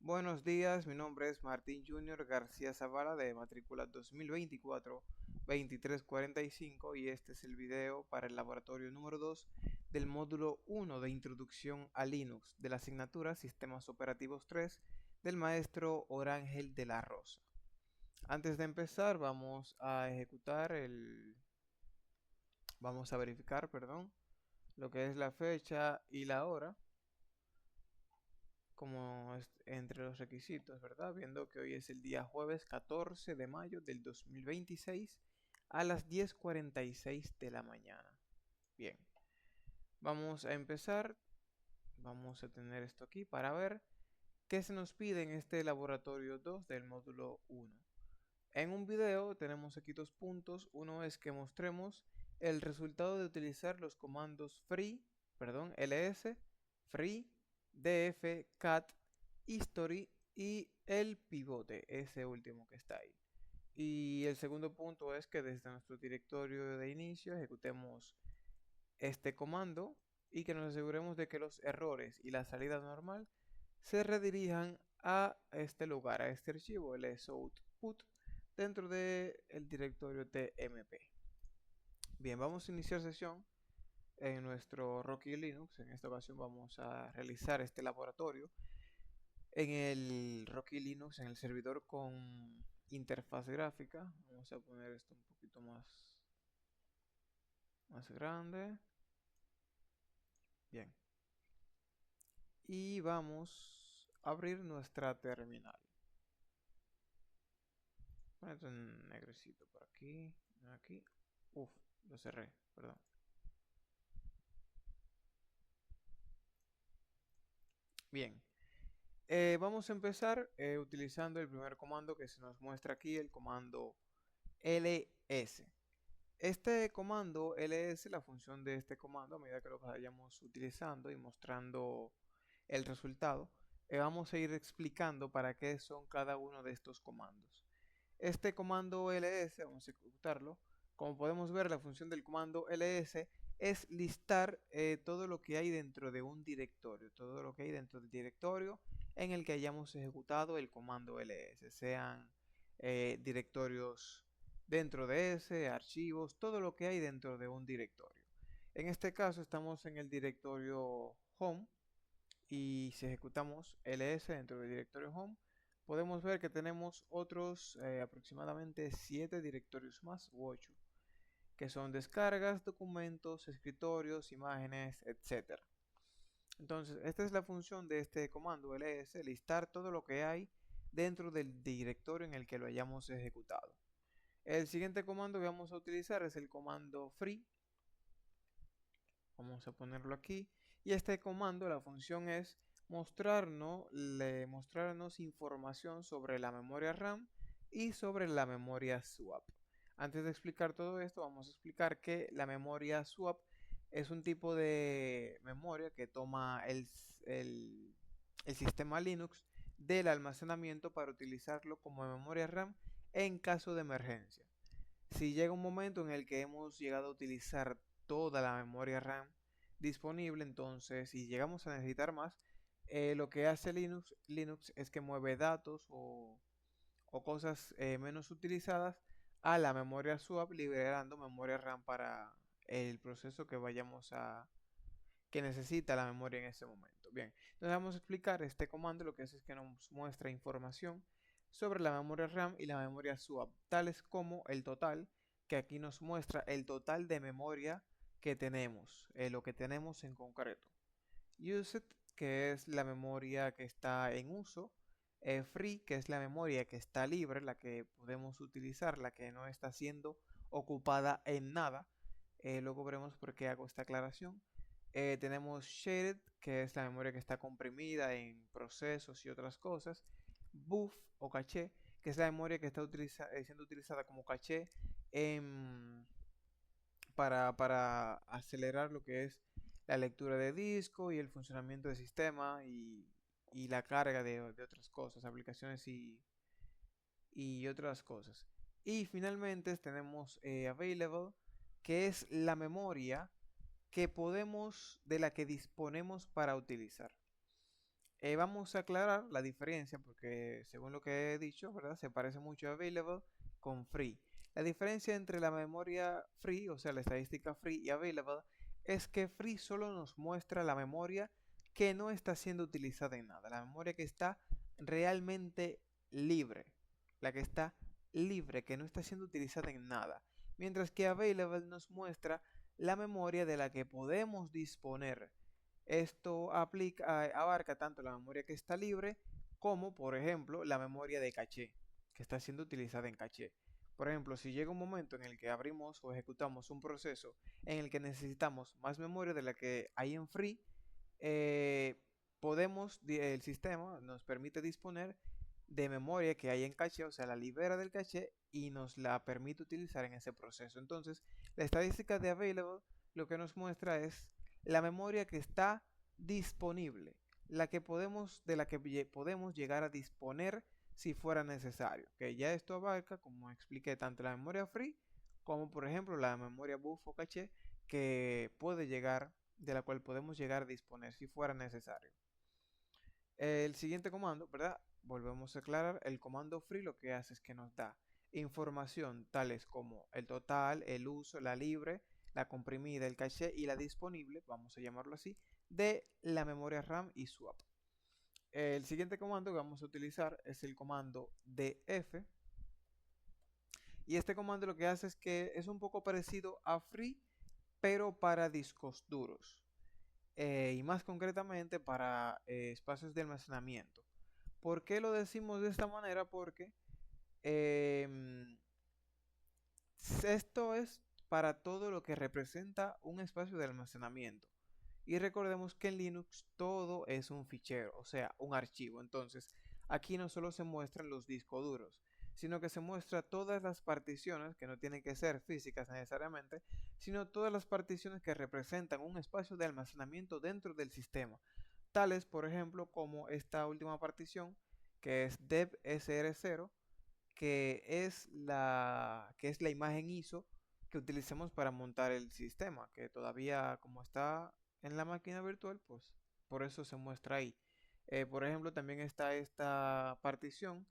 Buenos días, mi nombre es Martín Junior García Zavala de matrícula 2024-2345 y este es el video para el laboratorio número 2 del módulo 1 de Introducción a Linux de la asignatura Sistemas Operativos 3 del maestro Orángel de la Rosa. Antes de empezar vamos a verificar, lo que es la fecha y la hora como entre los requisitos, ¿verdad? Viendo que hoy es el día jueves 14 de mayo del 2026 a las 10:46 de la mañana. Bien, vamos a empezar. Vamos a tener esto aquí para ver qué se nos pide en este laboratorio 2 del módulo 1. En un video tenemos aquí dos puntos. Uno es que mostremos el resultado de utilizar los comandos ls, free, df, cat, history y el pivote, ese último que está ahí. Y el segundo punto es que desde nuestro directorio de inicio ejecutemos este comando y que nos aseguremos de que los errores y la salida normal se redirijan a este lugar, a este archivo, soutput, dentro del directorio tmp. Bien, vamos a iniciar sesión en nuestro Rocky Linux. En esta ocasión vamos a realizar este laboratorio en el Rocky Linux, en el servidor con interfaz gráfica. Vamos a poner esto un poquito más grande. Bien. Y vamos a abrir nuestra terminal. Ponete un negrecito por aquí, aquí. Uf, lo cerré, perdón. Bien, vamos a empezar utilizando el primer comando que se nos muestra aquí, el comando ls. Este comando ls, la función de este comando, a medida que lo vayamos utilizando y mostrando el resultado, vamos a ir explicando para qué son cada uno de estos comandos. Este comando ls, vamos a ejecutarlo. Como podemos ver, la función del comando ls es listar todo lo que hay dentro de un directorio, todo lo que hay dentro del directorio en el que hayamos ejecutado el comando ls, sean directorios dentro de ese, archivos, todo lo que hay dentro de un directorio. En este caso estamos en el directorio home y si ejecutamos ls dentro del directorio home, podemos ver que tenemos otros aproximadamente 7 directorios más u 8, que son descargas, documentos, escritorios, imágenes, etc. Entonces, esta es la función de este comando ls, listar todo lo que hay dentro del directorio en el que lo hayamos ejecutado. El siguiente comando que vamos a utilizar es el comando free. Vamos a ponerlo aquí. Y este comando, la función es mostrarnos información sobre la memoria RAM y sobre la memoria swap. Antes de explicar todo esto, vamos a explicar que la memoria swap es un tipo de memoria que toma el sistema Linux del almacenamiento para utilizarlo como memoria RAM en caso de emergencia. Si llega un momento en el que hemos llegado a utilizar toda la memoria RAM disponible, entonces si llegamos a necesitar más, lo que hace Linux es que mueve datos o cosas menos utilizadas a la memoria swap, liberando memoria RAM para el proceso que necesita la memoria en ese momento. Bien, entonces vamos a explicar este comando. Lo que hace es que nos muestra información sobre la memoria RAM y la memoria swap, tales como el total, que aquí nos muestra el total de memoria que tenemos, lo que tenemos en concreto. Used, que es la memoria que está en uso. Free, que es la memoria que está libre, la que podemos utilizar, la que no está siendo ocupada en nada. Luego veremos por qué hago esta aclaración. Tenemos shared, que es la memoria que está comprimida en procesos y otras cosas. Buff o caché, que es la memoria que está siendo utilizada como caché en para acelerar lo que es la lectura de disco y el funcionamiento del sistema y la carga de otras cosas, aplicaciones y otras cosas. Y finalmente tenemos available, que es la memoria de la que disponemos para utilizar. Vamos a aclarar la diferencia porque según lo que he dicho, ¿verdad? Se parece mucho a available con free. La diferencia entre la memoria free, o sea, la estadística free y available, es que free solo nos muestra la memoria que no está siendo utilizada en nada, la memoria que está realmente libre, la que está libre, que no está siendo utilizada en nada. Mientras que available nos muestra la memoria de la que podemos disponer. Esto abarca tanto la memoria que está libre como, por ejemplo, la memoria de caché, que está siendo utilizada en caché. Por ejemplo, si llega un momento en el que abrimos o ejecutamos un proceso en el que necesitamos más memoria de la que hay en free, eh, el sistema nos permite disponer de memoria que hay en caché, o sea, la libera del caché y nos la permite utilizar en ese proceso. Entonces, la estadística de available lo que nos muestra es la memoria que está disponible, de la que podemos llegar a disponer si fuera necesario. Que ya esto abarca, como expliqué, tanto la memoria free como por ejemplo la memoria buffer o caché que puede llegar, de la cual podemos llegar a disponer si fuera necesario. El siguiente comando, ¿verdad? Volvemos a aclarar, el comando free lo que hace es que nos da información tales como el total, el uso, la libre, la comprimida, el caché y la disponible, vamos a llamarlo así, de la memoria RAM y swap. El siguiente comando que vamos a utilizar es el comando df, y este comando lo que hace es que es un poco parecido a free, pero para discos duros. Y más concretamente para espacios de almacenamiento. ¿Por qué lo decimos de esta manera? Porque em, esto es para todo lo que representa un espacio de almacenamiento. Y recordemos que en Linux todo es un fichero, o sea, un archivo. Entonces, aquí no solo se muestran los discos duros, sino que se muestra todas las particiones, que no tienen que ser físicas necesariamente, sino todas las particiones que representan un espacio de almacenamiento dentro del sistema. Tales, por ejemplo, como esta última partición, que es dev-sr0, que es la imagen ISO que utilicemos para montar el sistema, que todavía como está en la máquina virtual, pues por eso se muestra ahí. Por ejemplo, también está esta partición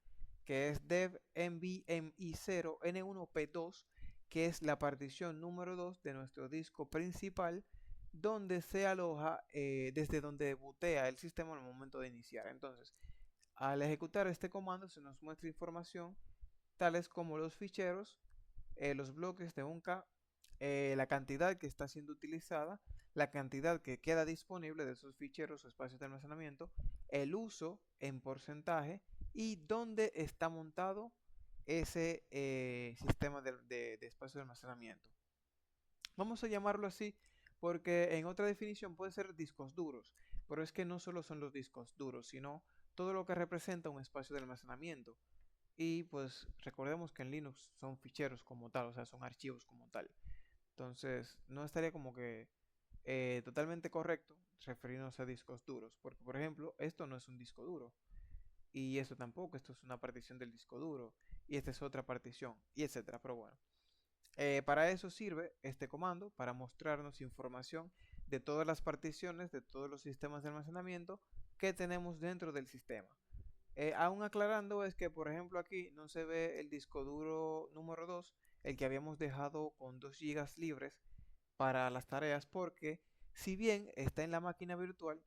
que es dev nvmi0 n1p2, que es la partición número 2 de nuestro disco principal, donde se aloja desde donde bootea el sistema al momento de iniciar. Entonces, al ejecutar este comando se nos muestra información tales como los ficheros, los bloques de un K, la cantidad que está siendo utilizada, la cantidad que queda disponible de esos ficheros o espacios de almacenamiento, el uso en porcentaje y dónde está montado ese sistema de espacio de almacenamiento. Vamos a llamarlo así porque en otra definición puede ser discos duros, pero es que no solo son los discos duros, sino todo lo que representa un espacio de almacenamiento. Y pues recordemos que en Linux son ficheros como tal, o sea, son archivos como tal. Entonces, no estaría como que totalmente correcto referirnos a discos duros, porque por ejemplo, esto no es un disco duro, y esto tampoco, esto es una partición del disco duro, y esta es otra partición, y etcétera. Pero bueno, para eso sirve este comando, para mostrarnos información de todas las particiones, de todos los sistemas de almacenamiento que tenemos dentro del sistema. Aún aclarando es que, por ejemplo, aquí no se ve el disco duro número 2, el que habíamos dejado con 2 gigas libres para las tareas, porque si bien está en la máquina virtual,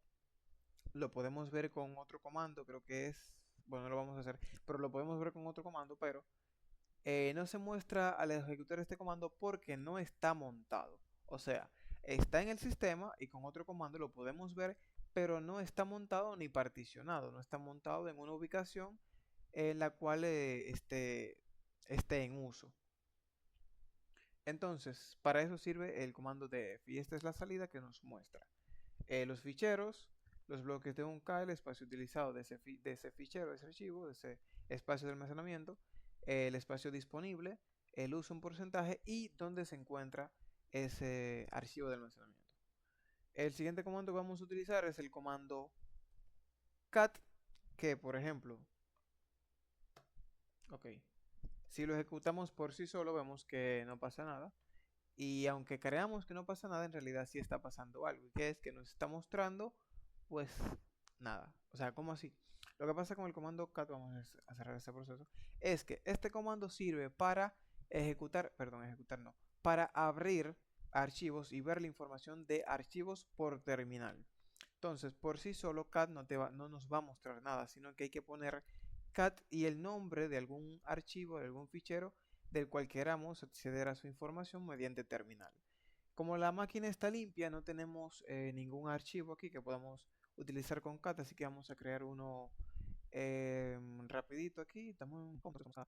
lo podemos ver con otro comando, creo que es, bueno, no lo vamos a hacer, pero lo podemos ver con otro comando, pero no se muestra al ejecutar este comando porque no está montado. O sea, está en el sistema y con otro comando lo podemos ver, pero no está montado ni particionado, no está montado en una ubicación en la cual esté en uso. Entonces, para eso sirve el comando df y esta es la salida que nos muestra los ficheros, los bloques de un K, el espacio utilizado de ese fichero, de ese archivo, de ese espacio de almacenamiento, el espacio disponible, el uso en porcentaje y dónde se encuentra ese archivo de almacenamiento. El siguiente comando que vamos a utilizar es el comando cat, que por ejemplo, ok, si lo ejecutamos por sí solo vemos que no pasa nada. Y aunque creamos que no pasa nada, en realidad sí está pasando algo. Y que es que nos está mostrando, pues nada. O sea, ¿cómo así? Lo que pasa con el comando cat, vamos a cerrar este proceso, es que este comando sirve para ejecutar, perdón, ejecutar no, para abrir archivos y ver la información de archivos por terminal. Entonces, por sí solo cat no nos va a mostrar nada, sino que hay que poner cat y el nombre de algún archivo, de algún fichero del cual queramos acceder a su información mediante terminal. Como la máquina está limpia, no tenemos ningún archivo aquí que podamos utilizar con cat, así que vamos a crear uno rapidito aquí. Estamos en vamos a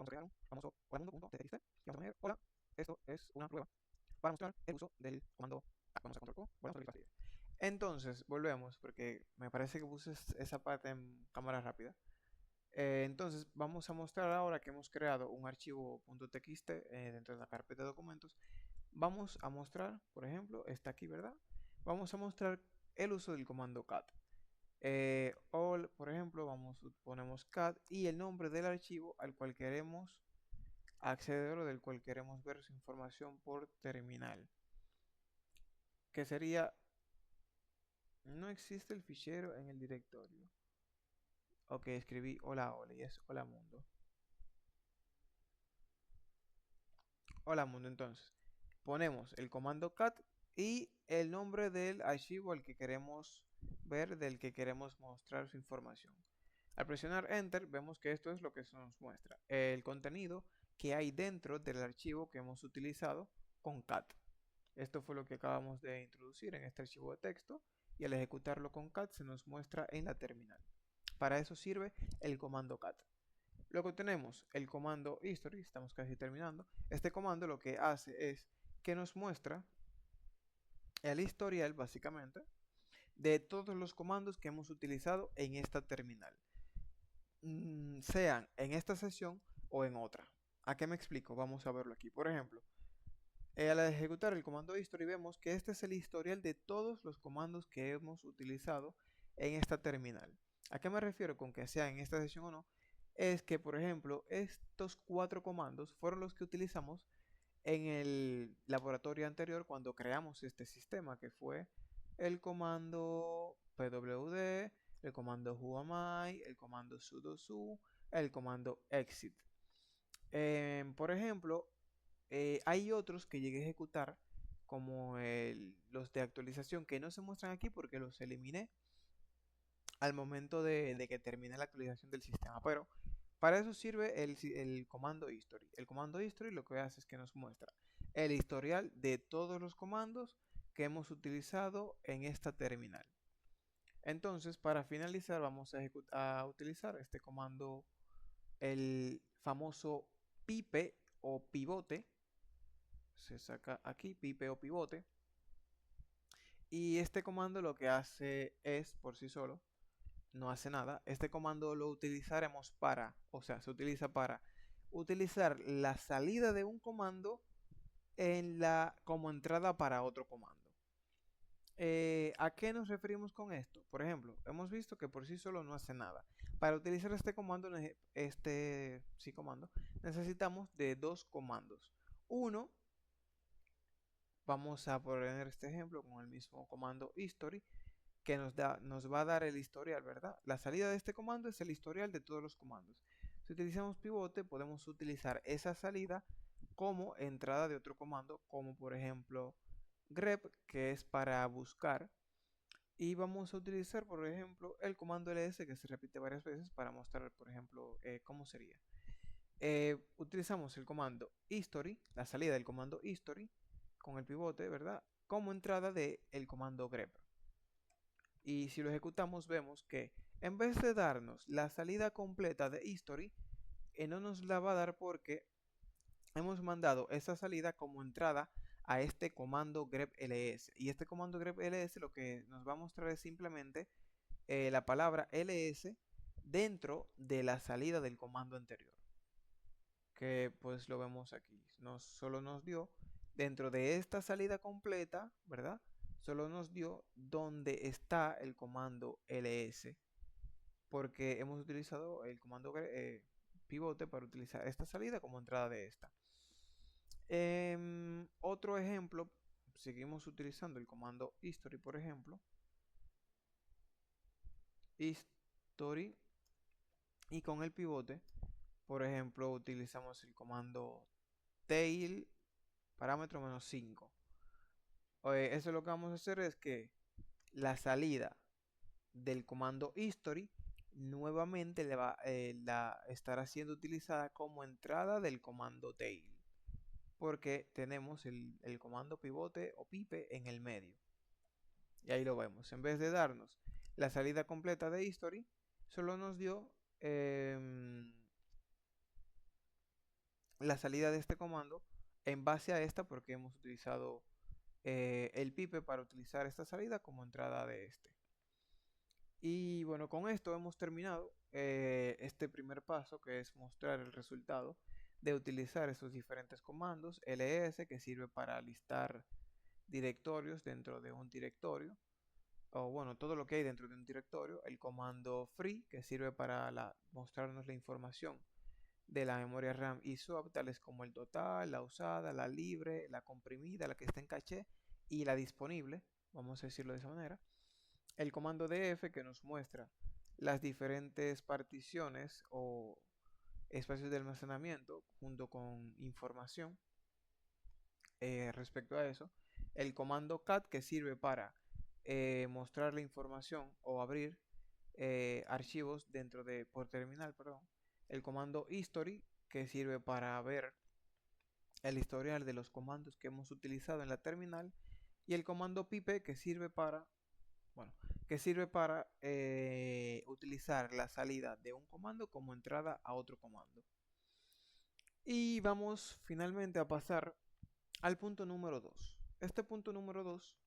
crear un famoso hola.txt y vamos a poner hola, esto es una prueba para mostrar el uso del comando cat. Vamos a control Q, volvemos a abrir la. Entonces, volvemos, porque me parece que puse esa parte en cámara rápida. Entonces, vamos a mostrar ahora que hemos creado un archivo .txt dentro de la carpeta de documentos. Vamos a mostrar, por ejemplo, está aquí, ¿verdad? Vamos a mostrar el uso del comando cat. Por ejemplo, ponemos cat y el nombre del archivo al cual queremos acceder o del cual queremos ver su información por terminal. Que sería, no existe el fichero en el directorio. Ok, escribí hola hola y es hola mundo. Hola mundo, entonces ponemos el comando cat y el nombre del archivo al que queremos ver, del que queremos mostrar su información. Al presionar enter vemos que esto es lo que se nos muestra, el contenido que hay dentro del archivo que hemos utilizado con cat. Esto fue lo que acabamos de introducir en este archivo de texto y al ejecutarlo con cat se nos muestra en la terminal. Para eso sirve el comando cat. Luego tenemos el comando history, estamos casi terminando. Este comando lo que hace es que nos muestra el historial básicamente de todos los comandos que hemos utilizado en esta terminal, sean en esta sesión o en otra. ¿A qué me explico? Vamos a verlo aquí. Por ejemplo, al ejecutar el comando history vemos que este es el historial de todos los comandos que hemos utilizado en esta terminal. ¿A qué me refiero con que sea en esta sesión o no? Es que, por ejemplo, estos 4 comandos fueron los que utilizamos en el laboratorio anterior cuando creamos este sistema, que fue el comando pwd, el comando whoami, el comando sudo su, el comando exit. Por ejemplo, hay otros que llegué a ejecutar como los de actualización que no se muestran aquí porque los eliminé al momento de que termine la actualización del sistema. Pero para eso sirve el comando history. El comando history lo que hace es que nos muestra el historial de todos los comandos que hemos utilizado en esta terminal. Entonces, para finalizar, vamos a utilizar este comando, el famoso pipe o pivote. Se saca aquí, pipe o pivote. Y este comando lo que hace es, por sí solo, no hace nada. Este comando lo utilizaremos para, o sea, se utiliza para utilizar la salida de un comando como entrada para otro comando. ¿A qué nos referimos con esto? Por ejemplo, hemos visto que por sí solo no hace nada. Para utilizar este comando, comando, necesitamos de 2 comandos. Uno, vamos a poner este ejemplo con el mismo comando history, que nos va a dar el historial, ¿verdad? La salida de este comando es el historial de todos los comandos. Si utilizamos pivote, podemos utilizar esa salida como entrada de otro comando, como por ejemplo grep, que es para buscar. Y vamos a utilizar, por ejemplo, el comando ls, que se repite varias veces, para mostrar, por ejemplo, cómo sería. Utilizamos el comando history, la salida del comando history, con el pivote, ¿verdad? Como entrada del comando grep. Y si lo ejecutamos vemos que en vez de darnos la salida completa de history, no nos la va a dar porque hemos mandado esa salida como entrada a este comando grep-ls. Y este comando grep-ls lo que nos va a mostrar es simplemente la palabra ls dentro de la salida del comando anterior. Que pues lo vemos aquí. Solo nos dio dentro de esta salida completa, ¿verdad? Solo nos dio donde está el comando ls, porque hemos utilizado el comando pivote para utilizar esta salida como entrada de esta. Otro ejemplo, seguimos utilizando el comando history, por ejemplo. history, y con el pivote, por ejemplo, utilizamos el comando tail parámetro -5. Eso lo que vamos a hacer es que la salida del comando history nuevamente la estará siendo utilizada como entrada del comando tail, porque tenemos el comando pivote o pipe en el medio. Y ahí lo vemos. En vez de darnos la salida completa de history, solo nos dio la salida de este comando en base a esta, porque hemos utilizado el pipe para utilizar esta salida como entrada de este. Y bueno, con esto hemos terminado este primer paso, que es mostrar el resultado de utilizar estos diferentes comandos. ls, que sirve para listar directorios dentro de un directorio, o bueno, todo lo que hay dentro de un directorio. El comando free, que sirve para mostrarnos la información de la memoria RAM y swap, tales como el total, la usada, la libre, la comprimida, la que está en caché y la disponible, vamos a decirlo de esa manera. El comando df, que nos muestra las diferentes particiones o espacios de almacenamiento junto con información respecto a eso. El comando cat, que sirve para mostrar la información o abrir archivos dentro de por terminal, perdón. El comando history, que sirve para ver el historial de los comandos que hemos utilizado en la terminal, y el comando pipe, que sirve para utilizar la salida de un comando como entrada a otro comando. Y vamos finalmente a pasar al punto número 2. Este punto número 2,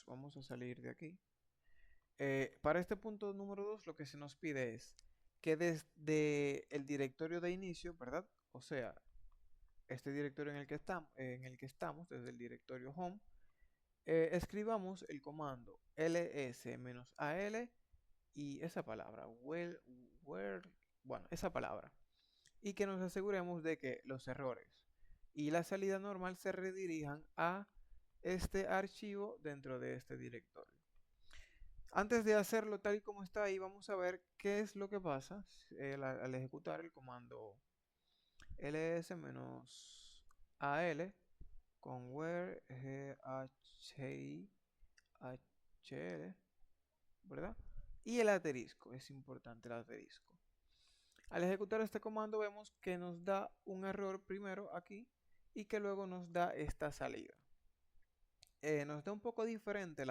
vamos a salir de aquí. Para este punto número 2, lo que se nos pide es que desde el directorio de inicio, ¿verdad? O sea, este directorio en el que estamos, desde el directorio home, escribamos el comando ls-al y esa palabra, bueno, esa palabra, y que nos aseguremos de que los errores y la salida normal se redirijan a este archivo dentro de este directorio. Antes de hacerlo tal y como está ahí, vamos a ver qué es lo que pasa al ejecutar el comando ls-al con where hl, ¿verdad? Y el asterisco, es importante el asterisco. Al ejecutar este comando vemos que nos da un error primero aquí y que luego nos da esta salida. Nos da un poco diferente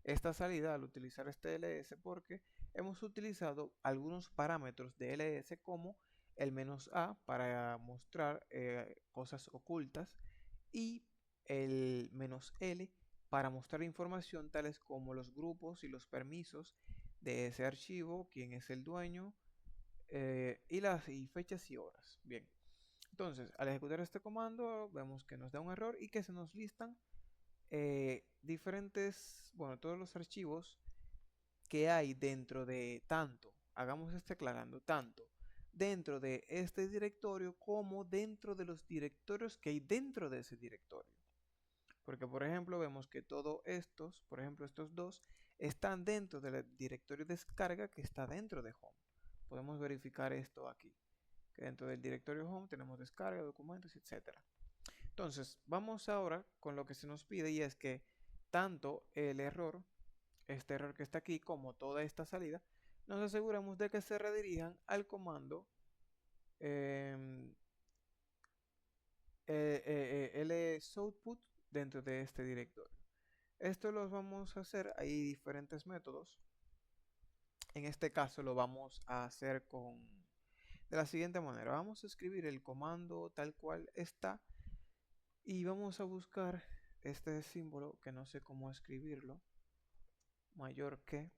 esta salida al utilizar este ls, porque hemos utilizado algunos parámetros de ls como el "-a" para mostrar cosas ocultas y el "-l" para mostrar información tales como los grupos y los permisos de ese archivo, quién es el dueño y fechas y horas. Bien, entonces al ejecutar este comando vemos que nos da un error y que se nos listan todos los archivos que hay dentro de hagamos este aclarando, tanto dentro de este directorio como dentro de los directorios que hay dentro de ese directorio. Porque por ejemplo vemos que por ejemplo estos dos, están dentro del directorio descarga que está dentro de home. Podemos verificar esto aquí, que dentro del directorio home tenemos descarga, documentos, etcétera. Entonces, vamos ahora con lo que se nos pide, y es que tanto este error que está aquí, como toda esta salida, nos aseguramos de que se redirijan al comando lsoutput dentro de este directorio. Esto lo vamos a hacer, hay diferentes métodos. En este caso lo vamos a hacer de la siguiente manera. Vamos a escribir el comando tal cual está y vamos a buscar este símbolo que no sé cómo escribirlo, mayor que,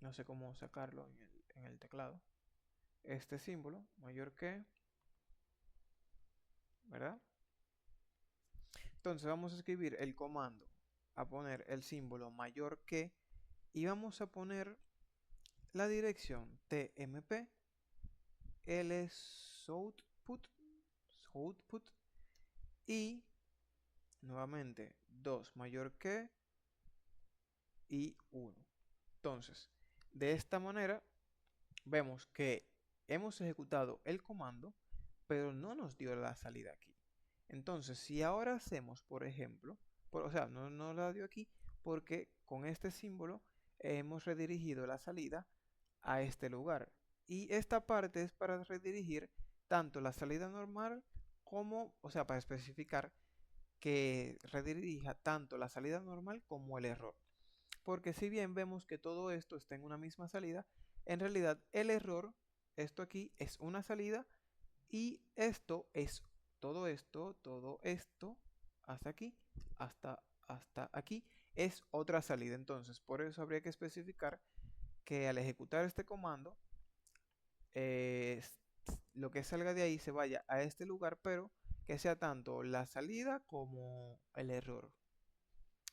no sé cómo sacarlo en el teclado. Este símbolo, mayor que, ¿verdad? Entonces vamos a escribir el comando, a poner el símbolo mayor que, y vamos a poner la dirección tmp lsoutput y nuevamente 2 mayor que y 1. Entonces, de esta manera vemos que hemos ejecutado el comando, pero no nos dio la salida aquí. Entonces, si ahora hacemos, por ejemplo, o sea, no la dio aquí porque con este símbolo hemos redirigido la salida a este lugar. Y esta parte es para redirigir tanto la salida normal como, o sea, para especificar que redirija tanto la salida normal como el error. Porque si bien vemos que todo esto está en una misma salida, en realidad el error, esto aquí es una salida y esto es todo esto, hasta aquí, hasta aquí, es otra salida. Entonces, por eso habría que especificar que al ejecutar este comando, eh, lo que salga de ahí se vaya a este lugar, pero que sea tanto la salida como el error.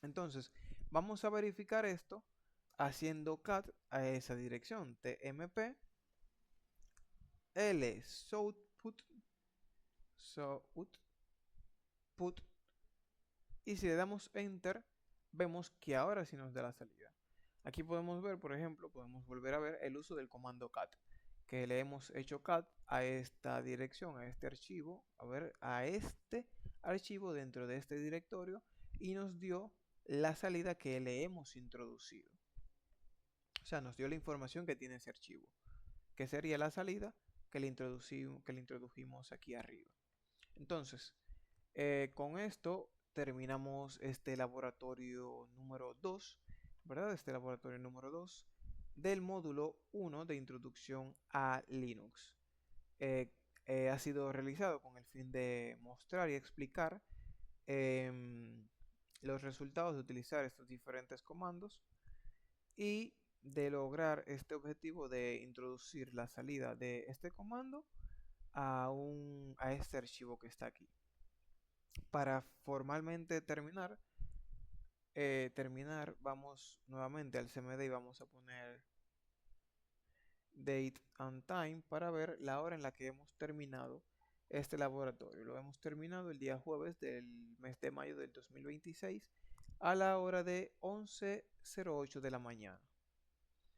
Entonces, vamos a verificar esto haciendo cat a esa dirección, tmp l put, y si le damos enter, vemos que ahora sí nos da la salida. Aquí podemos ver, por ejemplo, podemos volver a ver el uso del comando cat, que le hemos hecho cat a esta dirección, a este archivo, a ver, a este archivo dentro de este directorio y nos dio la salida que le hemos introducido. O sea, nos dio la información que tiene ese archivo, que sería la salida que le introdujimos aquí arriba. Entonces, con esto terminamos este laboratorio número 2, ¿verdad? Este laboratorio número 2 del módulo 1 de introducción a Linux. Eh, ha sido realizado con el fin de mostrar y explicar los resultados de utilizar estos diferentes comandos y de lograr este objetivo de introducir la salida de este comando a este archivo que está aquí. Para formalmente terminar, vamos nuevamente al CMD y vamos a poner date and time para ver la hora en la que hemos terminado este laboratorio. Lo hemos terminado el día jueves del mes de mayo del 2026 a la hora de 11:08 de la mañana.